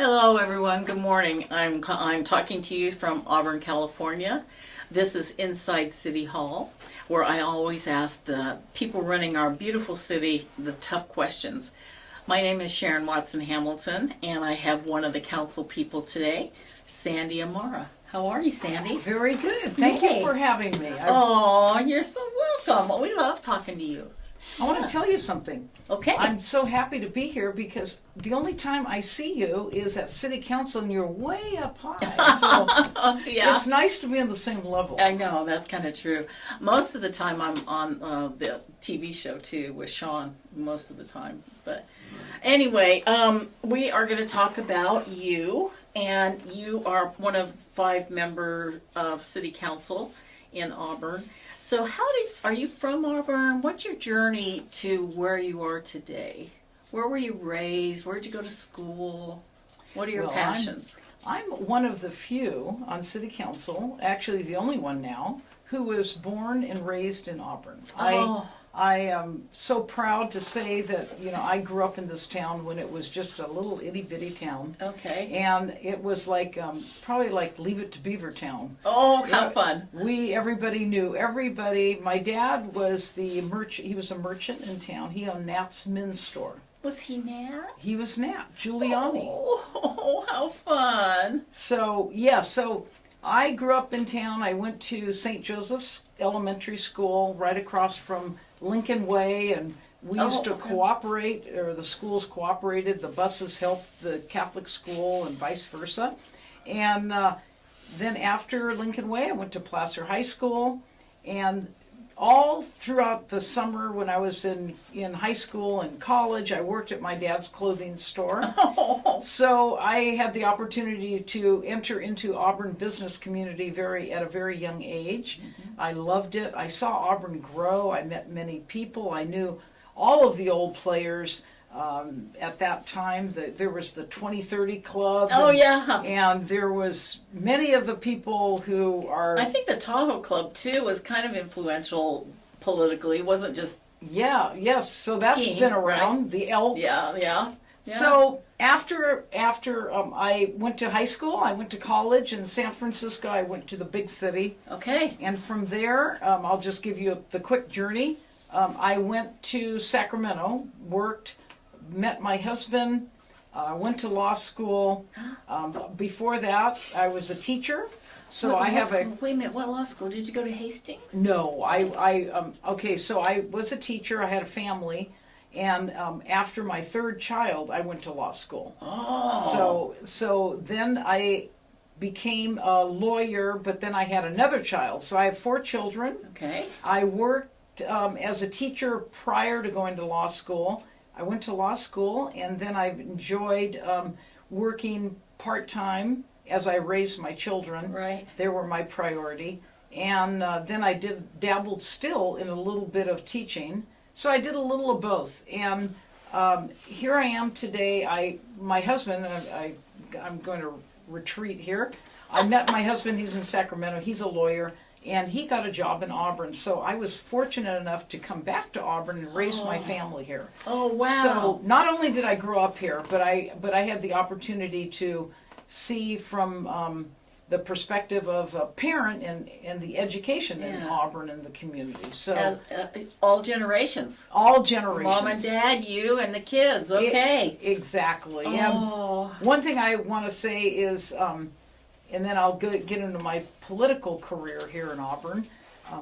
Hello, everyone. Good morning. I'm talking to you from Auburn, California. This is inside City Hall, where I always ask the people running our beautiful city the tough questions. My name is Sharon Watson Hamilton, and I have one of the council people today, Sandy Amara. How are you, Sandy? Very good. Thank Hey. you for having me. Oh, you're so welcome. We love talking to you. I want to tell you something. Okay. I'm so happy to be here because the only time I see you is at City Council and you're way up high. So Yeah. it's nice to be on the same level. I know, that's kind of true. Most of the time I'm on the TV show too with Sharon, most of the time. But anyway, we are going to talk about you, and you are one of 5 members of City Council in Auburn. So are you from Auburn? What's your journey to where you are today? Where were you raised? Where did you go to school? What are your Well, passions? I'm one of the few on City Council, actually the only one now, who was born and raised in Auburn. Oh. I am so proud to say that, I grew up in this town when it was just a little itty bitty town. Okay. And it was like, probably like Leave It to Beaver Town. Oh, how fun. Everybody knew everybody. My dad was he was a merchant in town. He owned Nat's Men's Store. Was he Nat? He was Nat, Giuliani. Oh, how fun. So I grew up in town. I went to St. Joseph's Elementary School right across from Lincoln Way, and we used to cooperate, or the schools cooperated. The buses helped the Catholic school and vice versa. And then after Lincoln Way, I went to Placer High School, and all throughout the summer when I was in high school and college, I worked at my dad's clothing store. Oh. So I had the opportunity to enter into Auburn business community at a very young age. Mm-hmm. I loved it. I saw Auburn grow. I met many people. I knew all of the old players. At that time, there was the 2030 Club. Oh, yeah. And there was many of the people who are... I think the Tahoe Club, too, was kind of influential politically. It wasn't just Yes. So that's skiing, been around. right? The Elks. Yeah. So after I went to high school, I went to college in San Francisco. I went to the big city. Okay. And from there, I'll just give you the quick journey. I went to Sacramento, met my husband, went to law school. Before that, I was a teacher. So Wait a a minute, what law school? Did you go to Hastings? No, so I was a teacher. I had a family, and after my 3rd child, I went to law school. Oh. So then I became a lawyer, but then I had another child. So I have 4 children. Okay. I worked as a teacher prior to going to law school. I went to law school, and then I've enjoyed working part-time as I raised my children. Right. They were my priority. And then I dabbled still in a little bit of teaching. So I did a little of both. And here I am today. My husband, I'm going to retreat here. I met my husband. He's in Sacramento. He's a lawyer. And he got a job in Auburn. So I was fortunate enough to come back to Auburn and raise my family here. Oh, wow. So not only did I grow up here, but I had the opportunity to see from the perspective of a parent and the education in Auburn and the community. So all generations. all generations. Mom and Dad, you and the kids. Okay. Exactly. Oh. And one thing I want to say is, and then I'll get into my political career here in Auburn.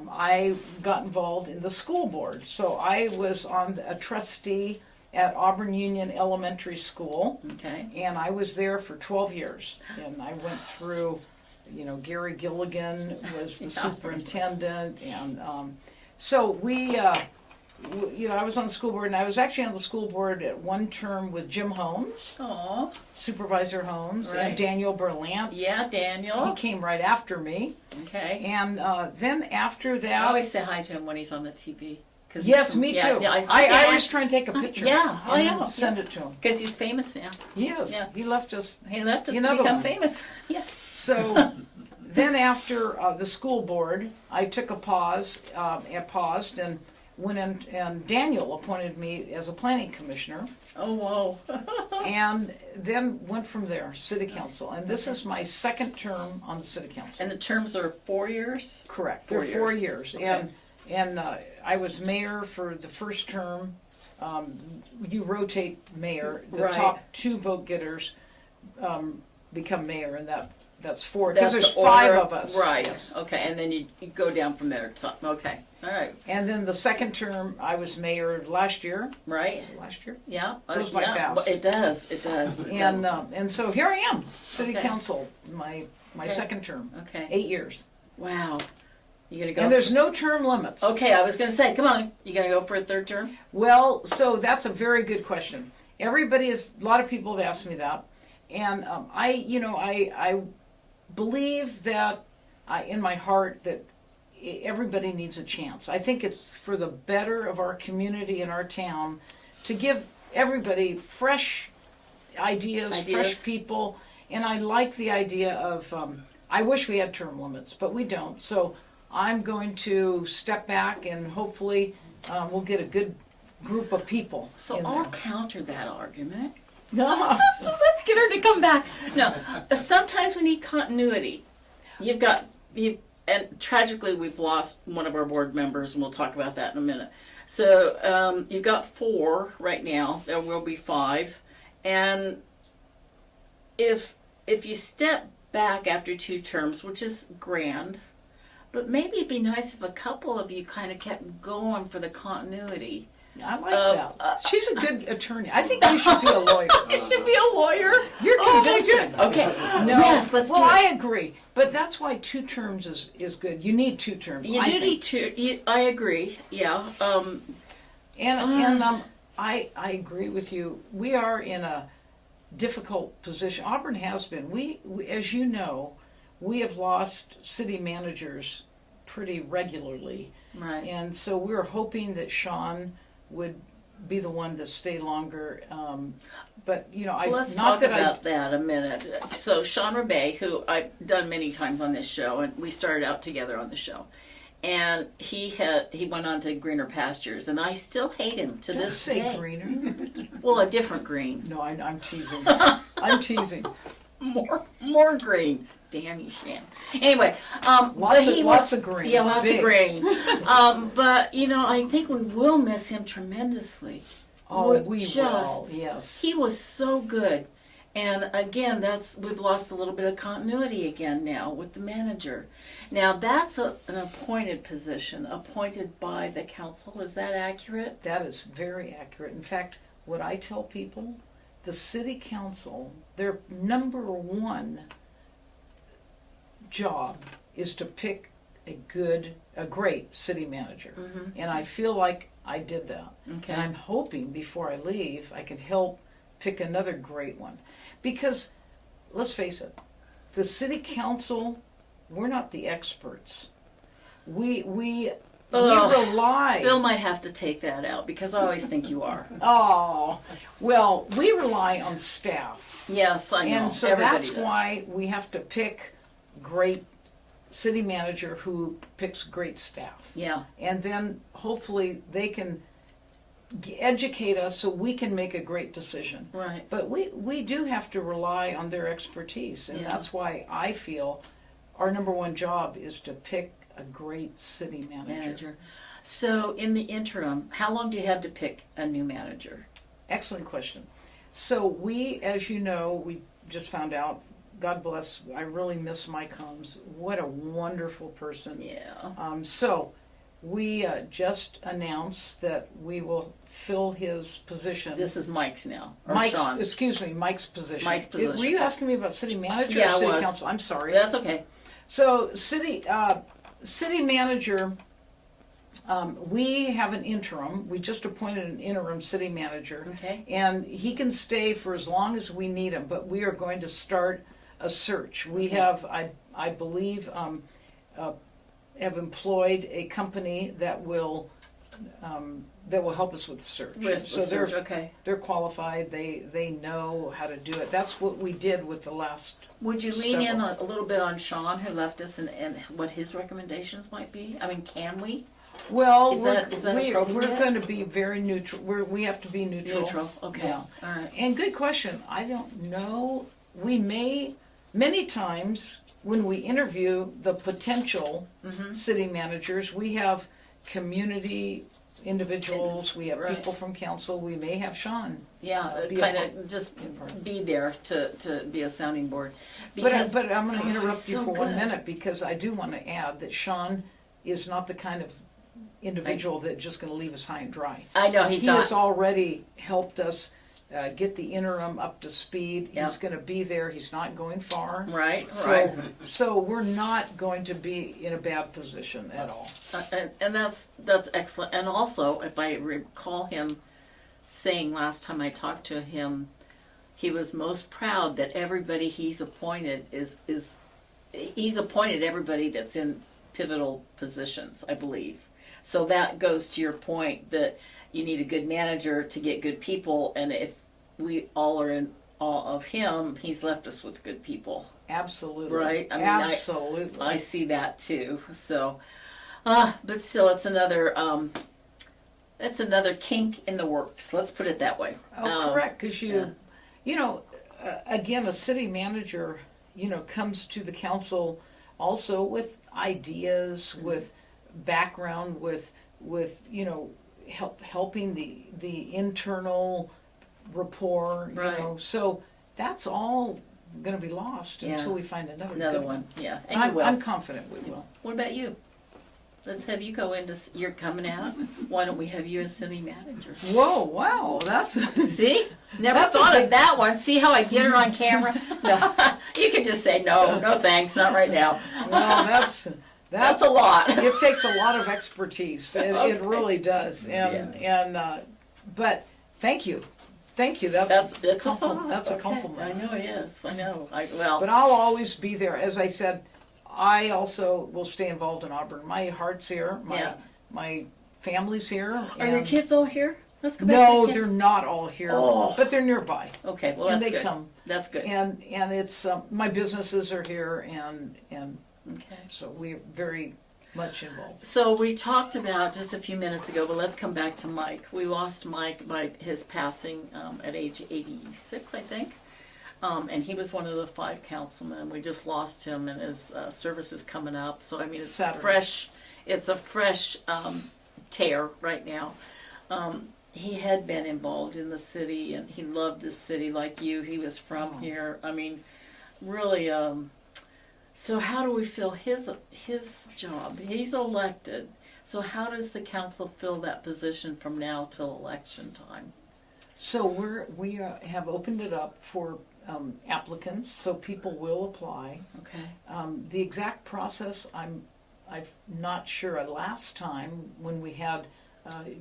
I got involved in the school board. So I was on a trustee at Auburn Union Elementary School. Okay. And I was there for 12 years. And I went through, Gary Gilligan was the superintendent. And so I was on the school board, and I was actually on the school board at one term with Jim Holmes, Supervisor Holmes, and Daniel Berlant. Yeah, Daniel. He came right after me. Okay. And then after that... I always say hi to him when he's on the TV. Yes, me too. Yeah, I always try and take a picture. Yeah, send it to him. Because he's famous now. He is. Yeah. He left us to become famous. Yeah. So... Then after the school board, I took a pause, paused, and went in, and Daniel appointed me as a planning commissioner, Oh, whoa. and then went from there, city council. And this is my second term on the city council. And the terms are 4 years? Correct. 4 They're 4 years. years. Okay. And I was mayor for the first term. You rotate mayor. The Right. top 2 vote getters become mayor, and that's 4. Because That's there's the 5 order. of us. Right, Yes. okay, and then you go down from there. Okay, all right, And then the second term, I was mayor last year. right, Was it last year? yeah. Goes by yeah. fast. It does, it does. And so here I am, city Okay. council, my Okay. second term, Okay, 8 years. wow. You gonna go? And there's no term limits. Okay, I was gonna say, come on, you gonna go for a third term? Well, so that's a very good question. A lot of people have asked me that, and I believe that in my heart that everybody needs a chance. I think it's for the better of our community and our town to give everybody fresh ideas. Fresh people, and I like the idea of. I wish we had term limits, but we don't. So I'm going to step back, and hopefully we'll get a good group of people. So in I'll there. counter that argument. No. Let's get her to come back. No, sometimes we need continuity. And tragically we've lost one of our board members, and we'll talk about that in a minute. So you've got 4 right now. There will be 5, and if you step back after 2 terms, which is grand, but maybe it'd be nice if a couple of you kind of kept going for the continuity. I like that. She's a good attorney. I think you should be a lawyer. You should be a lawyer. You're Oh my convincing. goodness. Okay. No. Yes, let's well, do it. I agree. But that's why 2 terms is good. You need 2 terms. You I do think. need to. I agree. Yeah. I agree with you. We are in a difficult position. Auburn has been. We as you know, we have lost city managers pretty regularly. Right. And so we're hoping that Sean would be the one to stay longer. But Let's talk about that a minute. So Sean Rebay, who I've done many times on this show, and we started out together on the show, and he went on to greener pastures, and I still hate him to Don't this say day. greener. Well, a different green, No, I'm teasing. I'm teasing. more green. Damn you, Shan. Anyway, Lots of green. Yeah, It's lots big. of green. But I think we will miss him tremendously. Oh, we just will. Yes. He was so good. And again, we've lost a little bit of continuity again now with the manager. Now that's an appointed position, appointed by the council. Is that accurate? That is very accurate. In fact, what I tell people, the city council, their number 1 job is to pick a great city manager. Mm-hmm. And I feel like I did that. Okay. And I'm hoping before I leave, I could help pick another great one. Because, let's face it, the city council, we're not the experts. We rely. Phil might have to take that out because I always think you are. Oh, well, we rely on staff. Yes, I know. And so Everybody that's does. why we have to pick great city manager who picks great staff. Yeah. And then hopefully they can educate us so we can make a great decision. Right. But we do have to rely on their expertise, and Yeah. that's why I feel our number 1 job is to pick a great city manager. So in the interim, how long do you have to pick a new manager? Excellent question. So as you know, we just found out, God bless, I really miss Mike Holmes. What a wonderful person. Yeah. So we just announced that we will fill his position. This is Mike's now. Or Mike's Sean's. Mike's position. Mike's position. Were you asking me about city manager Yeah, or I city was. council? I'm sorry. That's okay. So city manager, we have an interim. We just appointed an interim city manager. Okay. And he can stay for as long as we need him, but we are going to start a search. We have, I believe, have employed a company that will help us with the search. They're qualified. They know how to do it. That's what we did with the last. Would you lean in a little bit on Sean, who left us, and what his recommendations might be? I mean, can we? Well, Is that we're appropriate? going to be very neutral. We have to be neutral. Neutral, okay, Yeah. all right. And good question. I don't know. We may, many times when we interview the potential Mm-hmm. city managers, we have community individuals, we have Right. people from council, we may have Sean. Yeah, Be a kind part- of just be a part. be there to be a sounding board. But Because I'm going to interrupt he's you so for 1 good. minute because I do want to add that Sean is not the kind of individual that's just going to leave us high and dry. I know he's He not. has already helped us get the interim up to speed. Yep. He's going to be there. He's not going far. Right, So, right. so we're not going to be in a bad position at all. And that's excellent. And also, if I recall him saying last time I talked to him, he was most proud that everybody he's appointed he's appointed everybody that's in pivotal positions, I believe. So that goes to your point that you need a good manager to get good people, and if we all are in awe of him, he's left us with good people. Absolutely. Right? I mean, Absolutely. I see that too. So, but still, it's another kink in the works. Let's put it that way. Correct, because yeah. again, a city manager, comes to the council also with ideas, Mm-hmm. with background, with helping the internal rapport, Right. So that's all going to be lost Yeah. until we find another Another good one, yeah. And you I'm, will. I'm confident we will. What about you? Let's have you go into. You're coming out. Why don't we have you as city manager? Whoa! Wow! That's See, never That's a thought big of that one. See how I get her on camera? No, you can just say no thanks, not right now. well, that's That's a lot. It takes a lot of expertise. It Okay. really does. But thank you. That's That's a compliment. thought. That's a Okay. compliment. I know it is. I know. But I'll always be there. As I said, I also will stay involved in Auburn. My heart's here. Yeah. My family's here. Are your and- kids all here? Let's go back No, to the they're kids. not all here, Oh. but they're nearby, Okay, well and that's they good. come. That's good. And it's my businesses are here, and Okay. so we're very much involved. So we talked about just a few minutes ago, but let's come back to Mike. We lost Mike by his passing at age 86, I think. And he was one of the 5 councilmen. We just lost him, and his service is coming up. So I mean, it's Saturday. fresh. It's a fresh tear right now. He had been involved in the city, and he loved this city like you. He was from here. I mean, really. So how do we fill his job? He's elected. So how does the council fill that position from now till election time? So we have opened it up for applicants, so people will apply. Okay. The exact process, I'm not sure. Last time when we had,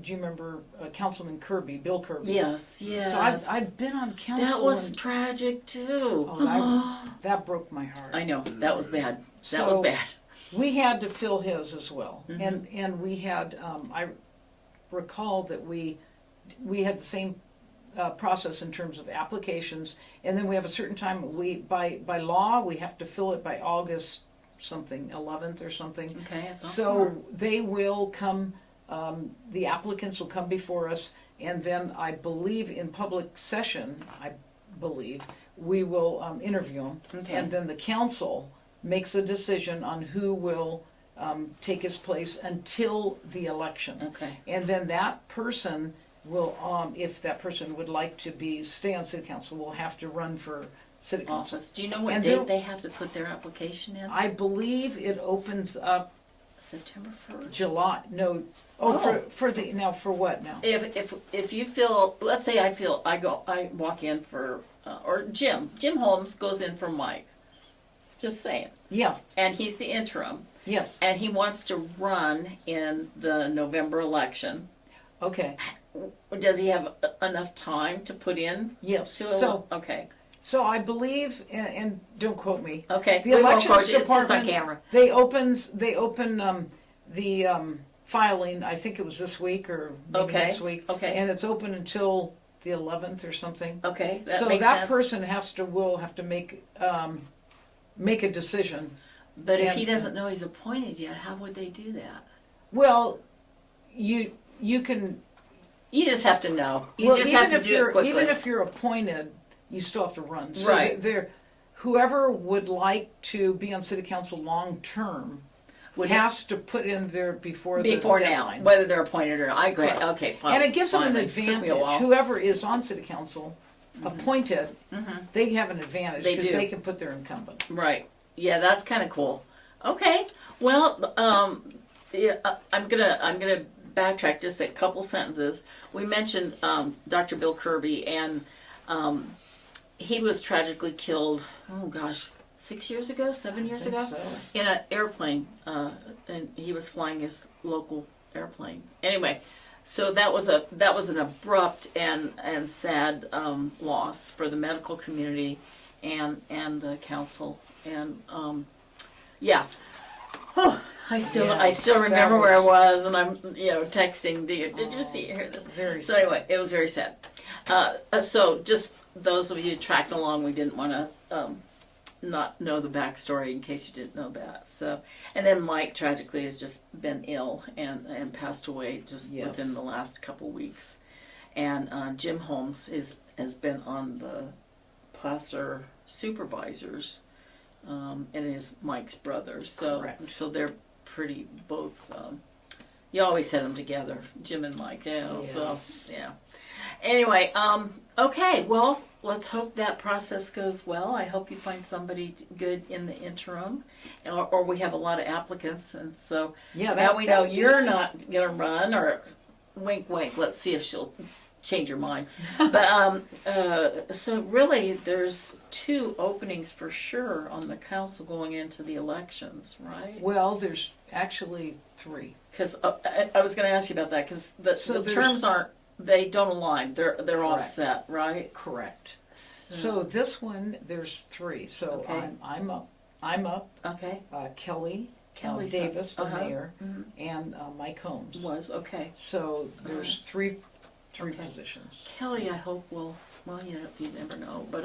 do you remember Councilman Kirby, Bill Kirby? Yes, yes. So I've been on council. that was and- tragic too. that broke my heart. I know, that was bad. That So- was bad. We had to fill his as well, Mhm. and we had. I recall that we had the same process in terms of applications, and then we have a certain time. By law we have to fill it by August something 11th or something. Okay, it's not So far. they will come. The applicants will come before us, and then I believe in public session, we will interview them, Okay. and then the council makes a decision on who will take his place until the election. Okay. And then that person will, if that person would like to stay on city council, will have to run for city council. Office. Do you know what And date they'll- they have to put their application in? I believe it opens up September 1st. July. No, Oh. for the now for what now? If you feel, let's say I walk in for or Jim Holmes goes in for Mike. Just saying. Yeah. And he's the interim, Yes. and he wants to run in the November election. Okay. Does he have enough time to put in? Yes. To okay. So I believe, and don't quote me. Okay. The We won't elections quote you. It's just on department, camera. They open the filing. I think it was this week or maybe Okay. next week. Okay. And it's open until the 11th or something. Okay. That So makes that sense. person will have to make a decision. But if he and- doesn't know he's appointed yet, how would they do that? Well, you can. You just have to know. You Well, just even have to if do you're it quickly. even if you're appointed, you still have to run. So Right. whoever would like to be on city council long term has to put in there before the now, deadline. whether they're appointed or not. I agree. Correct. Okay, fine. And it gives them an Finally. Took me a advantage. while. Whoever is on city council, appointed, they have an advantage They because do. they can put their incumbent. Right. Yeah, that's kind of cool. Okay. Well, yeah, I'm gonna backtrack just a couple sentences. We mentioned Dr. Bill Kirby, and he was tragically killed. Oh gosh, 6 years ago, 7 years ago, So, in an airplane, and he was flying his local airplane. Anyway, so that was an abrupt and sad loss for the medical community and the council, and yeah. Oh, I still Yes, remember that where I was- was, and I'm texting. Did you see hear this? very So anyway, it was very sad. So just those of you tracking along, we didn't want to not know the backstory in case you didn't know that. So, and then Mike tragically has just been ill and passed away just Yes. within the last couple weeks. And Jim Holmes has been on the Placer supervisors, and is Mike's brother. So Correct. so they're pretty both. You always had them together, Jim and Mike. Yes. So yeah. Anyway, okay. Well, let's hope that process goes well. I hope you find somebody good in the interim, or we have a lot of applicants, and so yeah, now we know would be you're nice. not gonna run. Or wink, wink. Let's see if she'll change your mind. But so really, there's 2 openings for sure on the council going into the elections, right? Well, there's actually 3. Because I was going to ask you about that, because So the there's- terms they don't align. They're Correct. offset, right? Correct. So this one, there's 3. So Okay. I'm up. Okay, Kelly Kelly's Davis, the uh-huh. mayor, Mhm. and Mike Holmes. was okay. So there's three Okay. positions. Kelly, I hope will. Well, you never know, but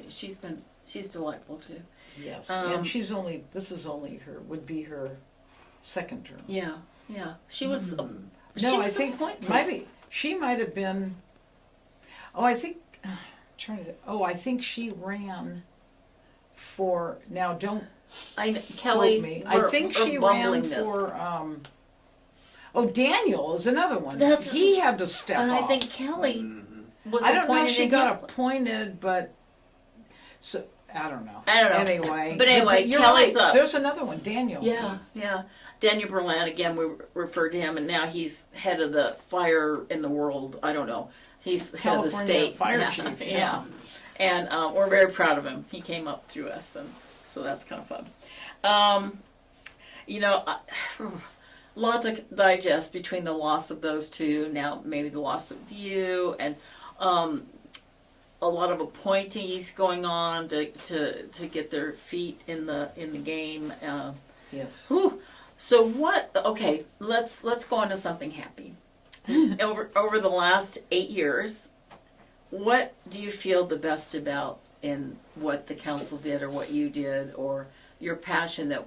she's delightful too. Yes, Um, and would be her second term. Yeah, she was. She No, I was think appointed. maybe she might have been. Oh, I think. Trying to. I think she ran for. Now, don't Kelly. quote me. we're- I think we're she ran bumbling this. for. Daniel is another one. That's- he had to step And off. I think Kelly was I don't know if appointed she in got his- appointed, but so I don't know. I don't know. Anyway, But anyway, you're Kelly's right. up. There's another one, Daniel. Yeah. Daniel Berlant, again, we referred to him, and now he's head of the fire in the world. I don't know. He's head of the California state. fire Yeah, chief. Yeah. And we're very proud of him. He came up through us, and so that's kind of fun. A lot to digest between the loss of those 2, now maybe the loss of you, and a lot of appointees going on to get their feet in the game. Yes. Whew. So what? Okay, let's go on to something happy. over the last 8 years, what do you feel the best about in what the council did, or what you did, or your passion that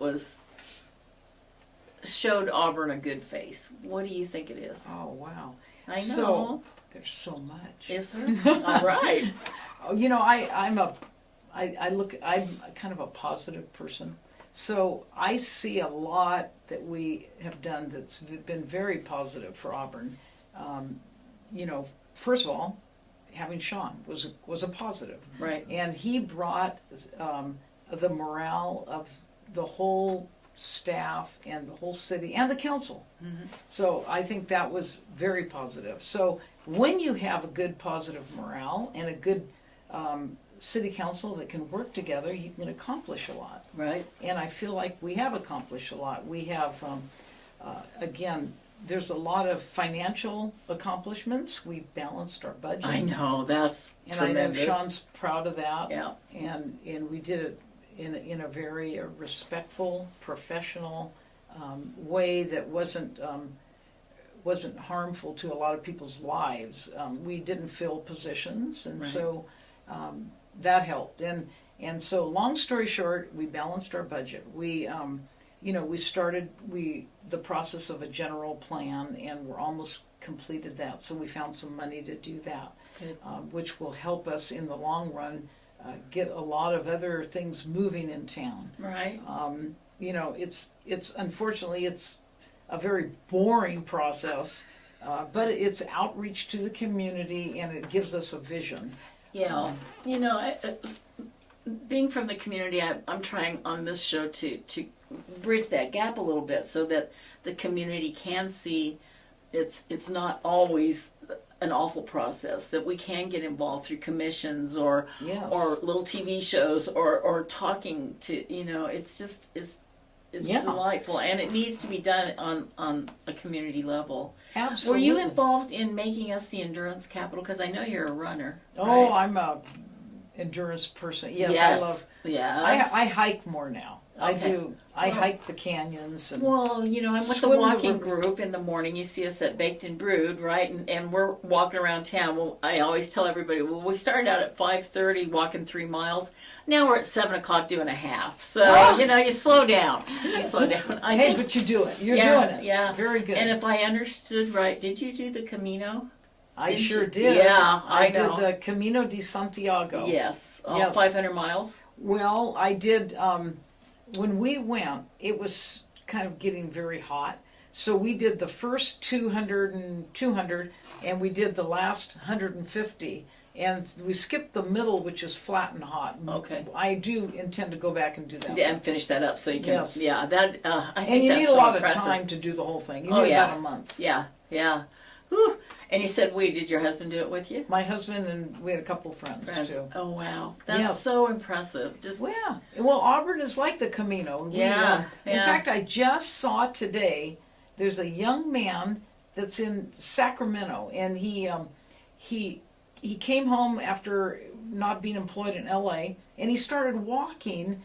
showed Auburn a good face? What do you think it is? Oh wow. I know. So there's so much. Is there? All right. I'm kind of a positive person. So I see a lot that we have done that's been very positive for Auburn. First of all, having Sean was a positive. Right. And he brought the morale of the whole staff and the whole city and the council. Mm-hmm. So I think that was very positive. So when you have a good positive morale and a good city council that can work together, you can accomplish a lot. Right. And I feel like we have accomplished a lot. We have, again, there's a lot of financial accomplishments. We balanced our budget. I know, that's And tremendous. I know Sean's proud of that. Yeah. And we did it in a very respectful, professional way that wasn't harmful to a lot of people's lives. We didn't fill positions, and Right. so that helped. And so, long story short, we balanced our budget. We we started the process of a general plan, and we're almost completed that. So we found some money to do that, which will help us in the long run get a lot of other things moving in town. Right. It's unfortunately it's a very boring process, but it's outreach to the community, and it gives us a vision. Being from the community, I'm trying on this show to bridge that gap a little bit so that the community can see it's not always an awful process, that we can get involved through commissions or little TV shows or talking to, it's delightful, and it needs to be done on a community level. Absolutely. Were you involved in making us the endurance capital? Because I know you're a runner. Oh, right? I'm a endurance person. Yes. I hike more now. Okay. I hike the canyons. And I'm with the walking group in the morning. You see us at Baked and Brewed, right? And we're walking around town. Well, I always tell everybody, we started out at 5:30 walking 3 miles. Now we're at 7 o'clock doing a half. So, you slow down. You slow down. But you do it. You're doing it. Yeah. Very good. And if I understood right, did you do the Camino? I sure did. Yeah, I did the Camino de Santiago. Yes. Yes. 500 miles? Well, I did... when we went, it was kind of getting very hot. So we did the first 200, and we did the last 150. And we skipped the middle, which is flat and hot. Okay. I do intend to go back and do that. Yeah, and finish that up so you can. Yes. Yeah, that. I think and you that's need so a lot impressive. of time to do the whole thing. You need about a month. Yeah. Whew. And you said did your husband do it with you? My husband, and we had a couple of friends too. Oh, wow. That's so impressive. Well, Auburn is like the Camino. In fact, I just saw today, there's a young man that's in Sacramento, and he came home after not being employed in LA, and he started walking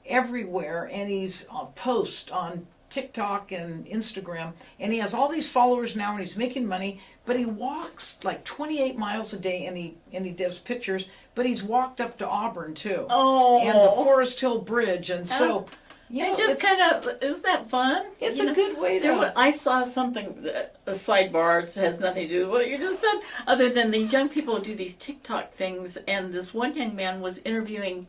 everywhere, and he's post on TikTok and Instagram, and he has all these followers now, and he's making money, but he walks like 28 miles a day, and he does pictures, but he's walked up to Auburn too. Oh. And the Forest Hill Bridge, and so... it just kind of, is that fun? It's a good way to... I saw something, a sidebar, it has nothing to do with what you just said, other than these young people who do these TikTok things, and this one young man was interviewing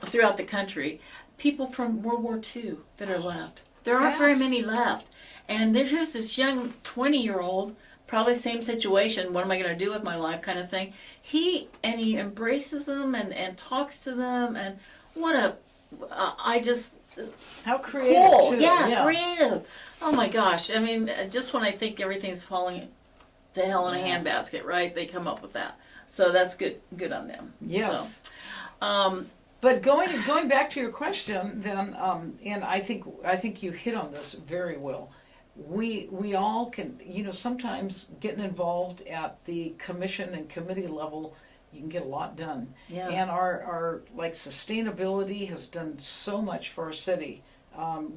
throughout the country people from World War II that are left. There aren't very many left. And there's this young 20-year-old, probably same situation, what am I going to do with my life kind of thing. He embraces them and talks to them, and what a... how creative cool. too. Yeah, creative. Oh my gosh. I mean, just when I think everything's falling to hell in a handbasket, right? They come up with that. So that's good on them. Yes. So, but going back to your question, then, and I think you hit on this very well. We all can, sometimes getting involved at the commission and committee level, you can get a lot done. Yeah. And our sustainability has done so much for our city.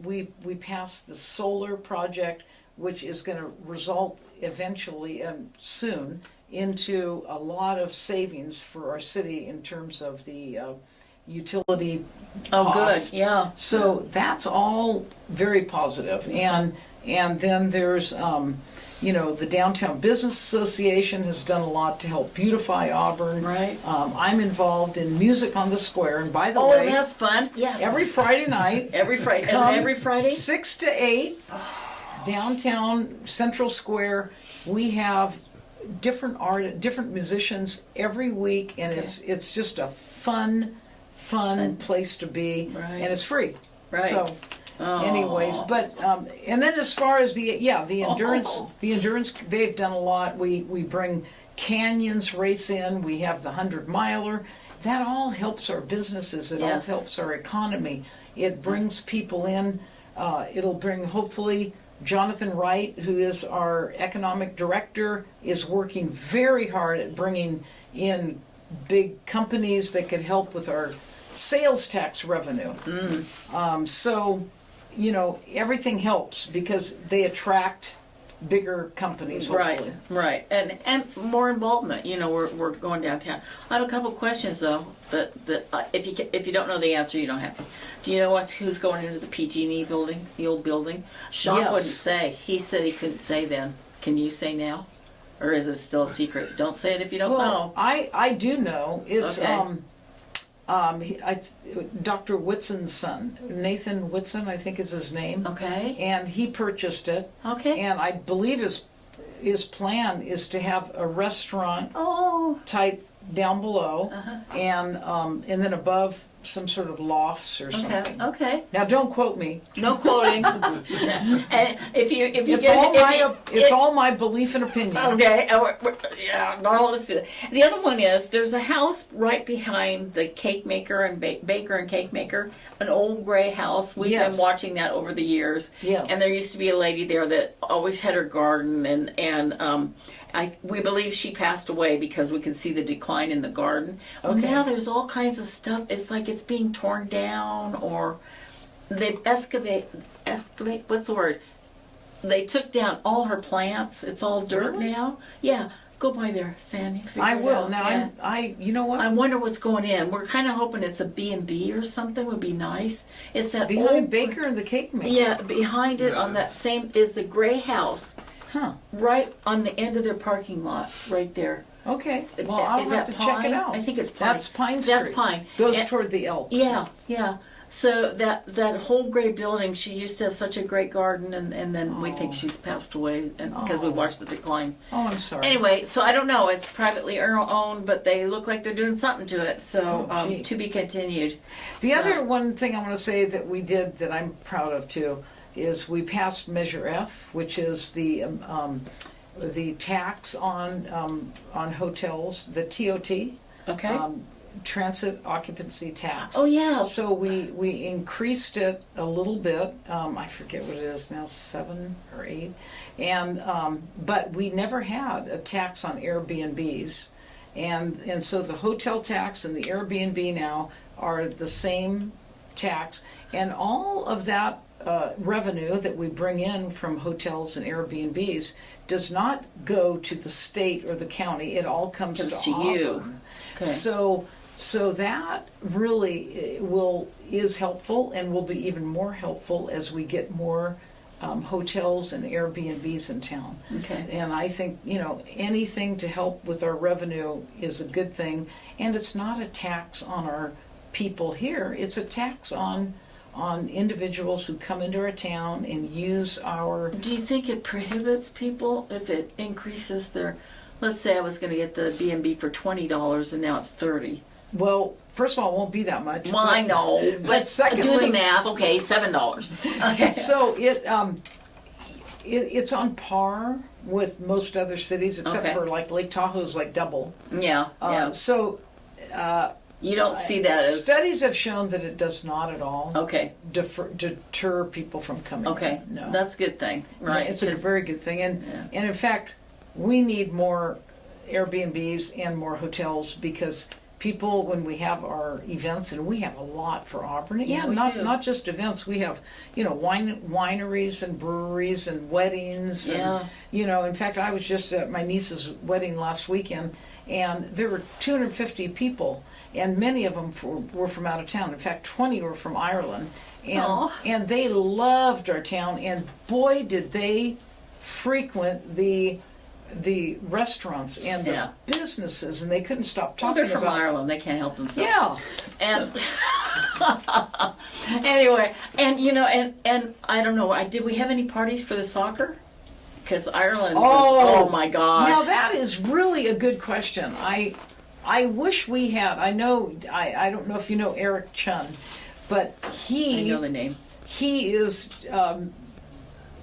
We passed the solar project, which is going to result eventually and soon into a lot of savings for our city in terms of the utility costs. Good. Yeah. So that's all very positive. And then there's the Downtown Business Association has done a lot to help beautify Auburn. Right. I'm involved in Music on the Square, and by the way, that's fun. Yes. Every Friday night. Every Friday. Is it every Friday? 6 to 8, downtown Central Square. We have different musicians every week, and it's just a fun place to be, and it's free. Right. So. Anyways, but and then as far as the endurance, they've done a lot. We bring canyons race in. We have the 100-miler. That all helps our businesses. It all helps our economy. It brings people in. It'll bring, hopefully, Jonathan Wright, who is our economic director, is working very hard at bringing in big companies that could help with our sales tax revenue. So, everything helps because they attract bigger companies, hopefully. Right, and more involvement. You know, we're going downtown. I have a couple questions though. That if you don't know the answer, you don't have to. Do you know who's going into the PG&E building, the old building? Sean Yes. wouldn't say. He said he couldn't say then. Can you say now, or is it still a secret? Don't say it if you don't know. I do know. It's Okay. Dr. Whitson's son, Nathan Whitson, I think is his name. Okay. And he purchased it. Okay. And I believe his plan is to have a restaurant Oh. type down below, Uh-huh. and then above some sort of lofts or Okay. something. Okay. Now, don't quote me. No quoting. And if you It's all my belief and opinion. Okay, yeah, not all of us do that. The other one is there's a house right behind the cake maker and baker and cake maker, an old gray house. We've Yes. been watching that over the years. Yes. And there used to be a lady there that always had her garden, and we believe she passed away because we could see the decline in the garden. Well, Okay. now there's all kinds of stuff. It's like it's being torn down, or they've excavate. What's the word? They took down all her plants. It's all dirt Really? now. Yeah, go by there, Sandy. figure I it will. out. Now, Yeah. you know what? I wonder what's going in. We're kind of hoping it's a B&B or something would be nice. It's that Behind old Baker and the cake maker. Yeah, behind it on that same is the gray house, Huh. right on the end of their parking lot, right there. Okay. Well, I'll Is have that to check it Pine? out. I think it's Pine. That's Pine Street. That's Pine. Goes And- toward the Elks. Yeah, yeah. So that whole gray building, she used to have such a great garden, and then we think she's passed away, and because we Oh. watched the decline. Oh, I'm sorry. Anyway, so I don't know. It's privately owned, but they look like they're doing something to it. So Oh, gee. to be continued. The So- other one thing I want to say that we did that I'm proud of too is we passed Measure F, which is the tax on hotels, the TOT, Okay. transit occupancy tax. Oh yeah. So we increased it a little bit. I forget what it is now, 7 or 8, and but we never had a tax on Airbnbs, and so the hotel tax and the Airbnb now are the same tax, and all of that revenue that we bring in from hotels and Airbnbs does not go to the state or the county. It all comes to you. Auburn. Okay. So that really is helpful and will be even more helpful as we get more hotels and Airbnbs in town. Okay. And I think, anything to help with our revenue is a good thing. And it's not a tax on our people here. It's a tax on individuals who come into our town and use our... Do you think it prohibits people if it increases their? Let's say I was going to get the B&B for $20 and now it's $30. Well, first of all, it won't be that much. Well, I know, but do secondly- the math. Okay, $7. Okay. So it's on par with most other cities, except Okay. for like Lake Tahoe's like double. Yeah, yeah. So You don't see that as studies have shown that it does not at all okay. deter people from coming. Okay, in. No, that's a good thing, right? It's a 'Cause- very good thing, and Yeah. and in fact, we need more Airbnbs and more hotels because people, when we have our events, and we have a lot for Auburn. Yeah, we not do. not just events. We have wineries and breweries and weddings. Yeah. And, in fact, I was just at my niece's wedding last weekend, and there were 250 people, and many of them were from out of town. In fact, 20 were from Ireland, Aw. and they loved our town. And boy, did they frequent the restaurants and the Yeah. businesses, and they couldn't stop Well, talking they're from about. Ireland. They can't help themselves. Yeah. And anyway, and I don't know. Did we have any parties for the soccer? Because Ireland was. Oh my gosh. Now that is really a good question. I wish we had. I don't know if you know Eric Chun, but I know the name. he is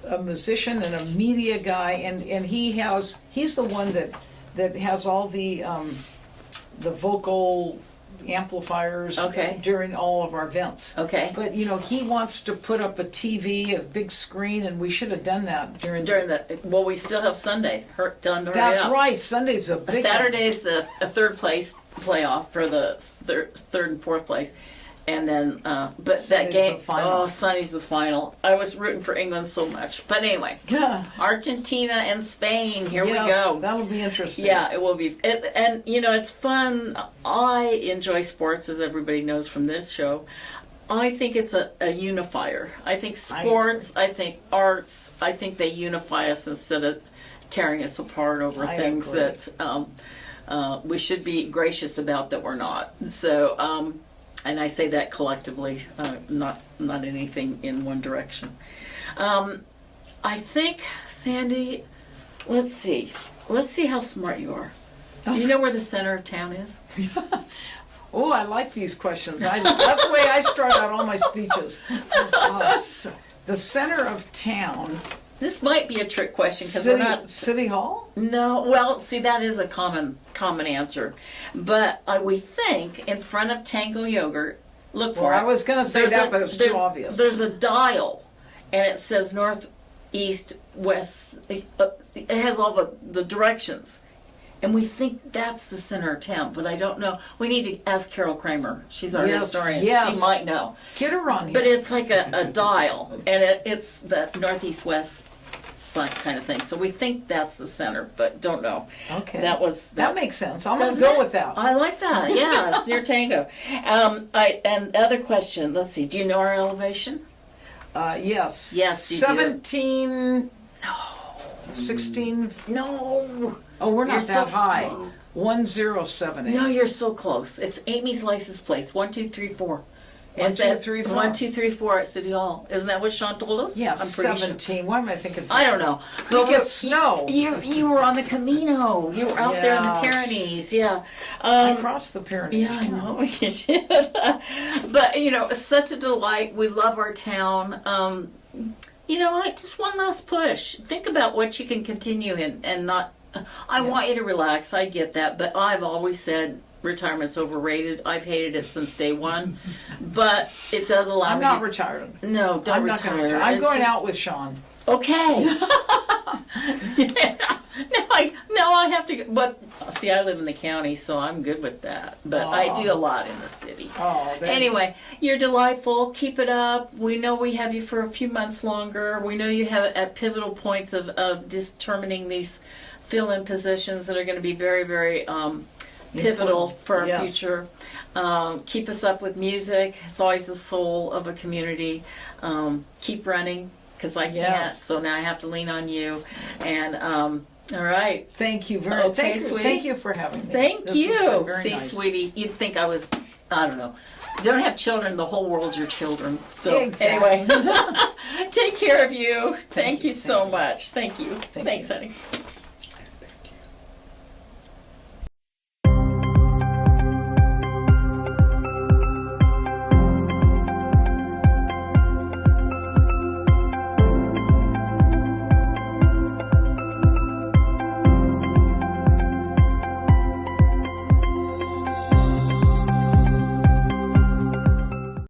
a musician and a media guy, and he's the one that has all the vocal amplifiers Okay. during all of our events. Okay. But he wants to put up a TV, a big screen, and we should have done that during Well, we still have Sunday. Done to hurry That's up. right. Sunday's a big Saturday's the third place playoff for the third and fourth place. And then, but Sunday's that game, the final. oh, Sunday's the final. I was rooting for England so much. But anyway, Yeah. Argentina and Spain, here we Yes, go. That'll be interesting. Yeah, it will be. And, you know, it's fun. I enjoy sports, as everybody knows from this show. I think it's a unifier. I think sports, I think arts, I think they unify us instead of tearing us apart over I things agree. that we should be gracious about that we're not. So, and I say that collectively, not anything in one direction. I think, Sandy, let's see how smart you are. Do you know where the center of town is? Oh, I like these questions. That's the way I start out all my speeches. The center of town. This might be a trick question because we're not. City Hall? No, well, see, that is a common answer, but we think in front of Tango Yogurt. Look for Well, it. I was going to say There's that, but it's too obvious. There's a dial, and it says northeast, west. It has all the directions, and we think that's the center of town, but I don't know. We need to ask Carol Kramer. She's our Yes, historian. yes. She might know. Get her on here. But it's like a dial, and it's the northeast west kind of thing. So we think that's the center, but don't know. Okay. That makes sense. I'm going to doesn't go it? with that. I like that. Yeah, it's near Tango. And other question. Let's see. Do you know our elevation? Yes. Yes, you do. 17. No. 16. No. Oh, we're You're not so that high. close. 1078. No, you're so close. It's Amy's license plates. 1, 2, 3, 4. 1, It's 2, at 3, 4. 1, 2, 3, 4 at City Hall. Isn't that what Sean told us? Yeah, I'm pretty 17. Why am I thinking? I don't know. We get snow. You were on the Camino. You were out there in the Yes. Pyrenees. Yeah. I crossed the Pyrenees. Yeah, I know you should. But you know, it's such a delight. We love our town. You know, just one last push. Think about what you can continue in, and not. I want you to relax. I get that, but I've always said retirement's overrated. I've hated it since day one, but it does allow I'm me. not retired. No, don't I'm not retire. going to retire. I'm It's going just- out with Sean. Okay. Yeah. Now I have to. But see, I live in the county, so I'm good with that. But I do a lot in the city. Oh, Anyway, you're delightful. Keep it up. We know we have you for a few months longer. We know you have at pivotal points of determining these fill-in positions that are going to be very, very pivotal for our Yes. future. Keep us up with music. It's always the soul of a community. Keep running, because I can't. Yes. So now I have to lean on you. And all right. Thank you very much. Okay, sweetie. Thank you for having me. Thank This has you. been very See, nice. sweetie, you'd think I was, I don't know. Don't have children, the whole world's your children. So Exactly. anyway, take care of you. Thank you. you so Thank you. much. Thank you. Thank Thanks, you. honey.